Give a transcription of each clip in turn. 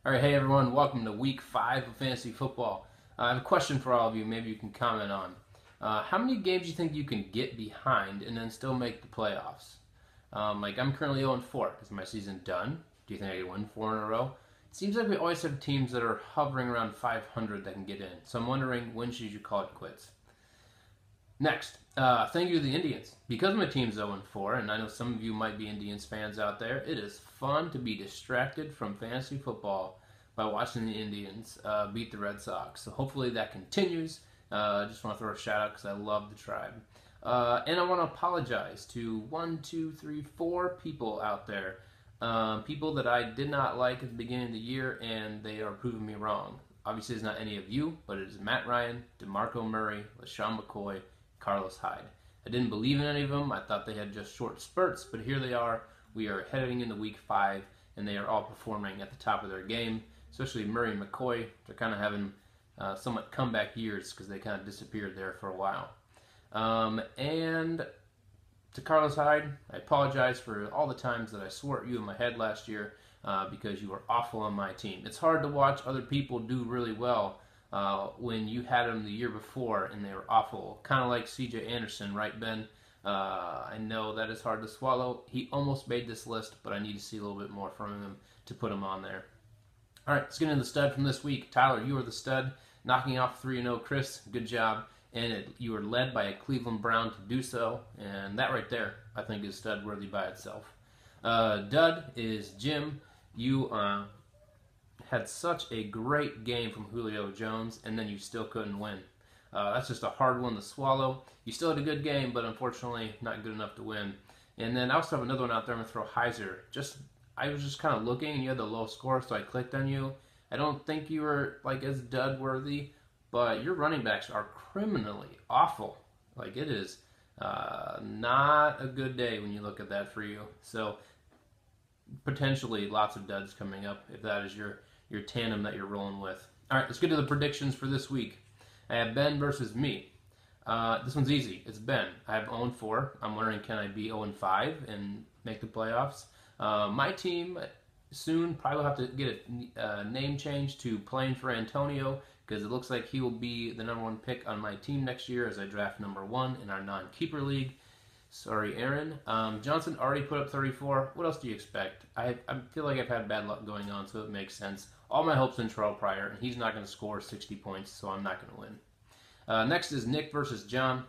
All right, hey everyone, welcome to week 5 of fantasy football. I have a question for all of you, maybe you can comment on. How many games do you think you can get behind and then still make the playoffs? I'm currently 0-4. Is my season done? Do you think I can win 4 in a row? It seems like we always have teams that are hovering around 500 that can get in. So I'm wondering, when should you call it quits? Next, thank you to the Indians. Because my team's 0-4, and I know some of you might be Indians fans out there, it is fun to be distracted from fantasy football by watching the Indians beat the Red Sox. So hopefully that continues. I just want to throw a shout out because I love the tribe. And I want to apologize to 4 people out there. People that I did not like at the beginning of the year, and they are proving me wrong. Obviously, it's not any of you, but it is Matt Ryan, DeMarco Murray, LaShawn McCoy, Carlos Hyde. I didn't believe in any of them. I thought they had just short spurts, but here they are. We are heading into week 5, and they are all performing at the top of their game, especially Murray and McCoy. They're kind of having somewhat comeback years because they kind of disappeared there for a while. And to Carlos Hyde, I apologize for all the times that I swore at you in my head last year because you were awful on my team. It's hard to watch other people do really well when you had them the year before and they were awful. Kind of like C.J. Anderson, right, Ben? I know that is hard to swallow. He almost made this list, but I need to see a little bit more from him to put him on there. All right, let's get into the stud from this week. Tyler, you were the stud, knocking off 3-0. Chris, good job. And you were led by a Cleveland Brown to do so, and that right there, I think, is stud worthy by itself. Dud is Jim. You had such a great game from Julio Jones, and then you still couldn't win. That's just a hard one to swallow. You still had a good game, but unfortunately not good enough to win. And then I also have another one out there. I'm going to throw Heiser. I was just kind of looking, and you had the low score, so I clicked on you. I don't think you were as dud worthy, but your running backs are criminally awful. It is not a good day when you look at that for you. So potentially lots of duds coming up if that is your tandem that you're rolling with. All right, let's get to the predictions for this week. I have Ben versus me. This one's easy. It's Ben. I have 0-4. I'm wondering, can I be 0-5 and make the playoffs? My team soon probably will have to get a name change to Playing for Antonio, because it looks like he will be the #1 pick on my team next year as I draft #1 in our non-keeper league. Sorry, Aaron. Johnson already put up 34. What else do you expect? I feel like I've had bad luck going on, so it makes sense. All my hopes in Terrell Pryor, and he's not going to score 60 points, so I'm not going to win. Next is Nick versus John.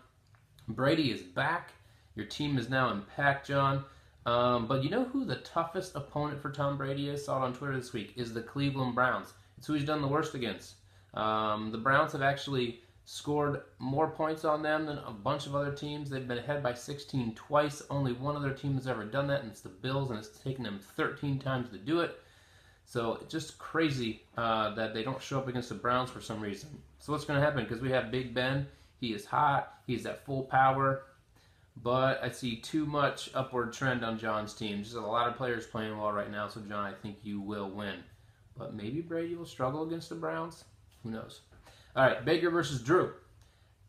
Brady is back. Your team is now in pack, John. But you know who the toughest opponent for Tom Brady is? Saw it on Twitter this week. Is the Cleveland Browns. It's who he's done the worst against. The Browns have actually scored more points on them than a bunch of other teams. They've been ahead by 16 twice. Only one other team has ever done that, and it's the Bills, and it's taken them 13 times to do it. So it's just crazy that they don't show up against the Browns for some reason. So what's going to happen? Because we have Big Ben. He is hot. He's at full power. But I see too much upward trend on John's team. Just a lot of players playing well right now. So, John, I think you will win. But maybe Brady will struggle against the Browns. Who knows? All right, Baker versus Drew.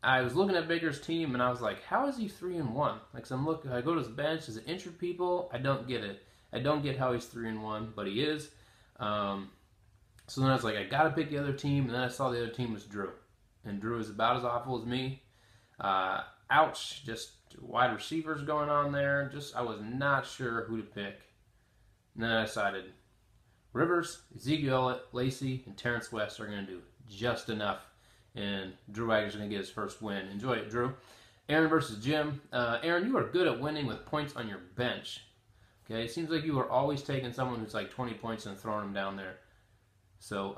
I was looking at Baker's team, and I was like, how is he 3-1? I go to his bench. Is it injured people? I don't get it. I don't get how he's 3-1, but he is. So then I was like, I got to pick the other team, and then I saw the other team was Drew. And Drew is about as awful as me. Ouch, just wide receivers going on there. I was not sure who to pick. And then I decided Rivers, Ezekiel Lacey, and Terrence West are going to do just enough. And Drew Wagner's going to get his first win. Enjoy it, Drew. Aaron versus Jim. Aaron, you are good at winning with points on your bench. Okay, it seems like you are always taking someone who's 20 points and throwing them down there. So,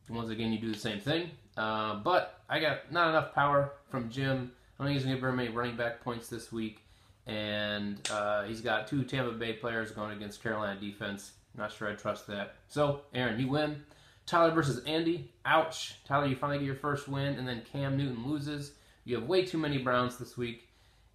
once again, you do the same thing. But I got not enough power from Jim. I don't think he's going to get very many running back points this week. And he's got 2 Tampa Bay players going against Carolina defense. Not sure I trust that. So, Aaron, you win. Tyler versus Andy. Ouch. Tyler, you finally get your first win, and then Cam Newton loses. You have way too many Browns this week.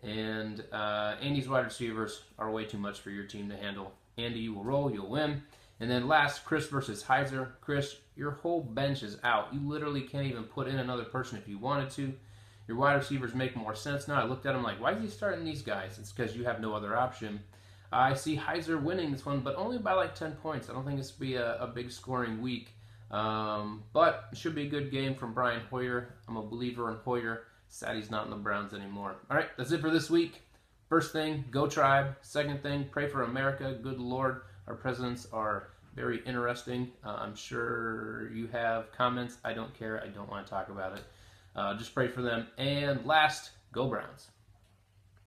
And Andy's wide receivers are way too much for your team to handle. Andy, you will roll. You'll win. And then last, Chris versus Heiser. Chris, your whole bench is out. You literally can't even put in another person if you wanted to. Your wide receivers make more sense now. I looked at them like, why is he starting these guys? It's because you have no other option. I see Heiser winning this one, but only by like 10 points. I don't think this will be a big scoring week. But it should be a good game from Brian Hoyer. I'm a believer in Hoyer. Sad he's not in the Browns anymore. All right, that's it for this week. First thing, go Tribe. Second thing, pray for America. Good Lord, our presidents are very interesting. I'm sure you have comments. I don't care. I don't want to talk about it. Just pray for them. And last, go Browns.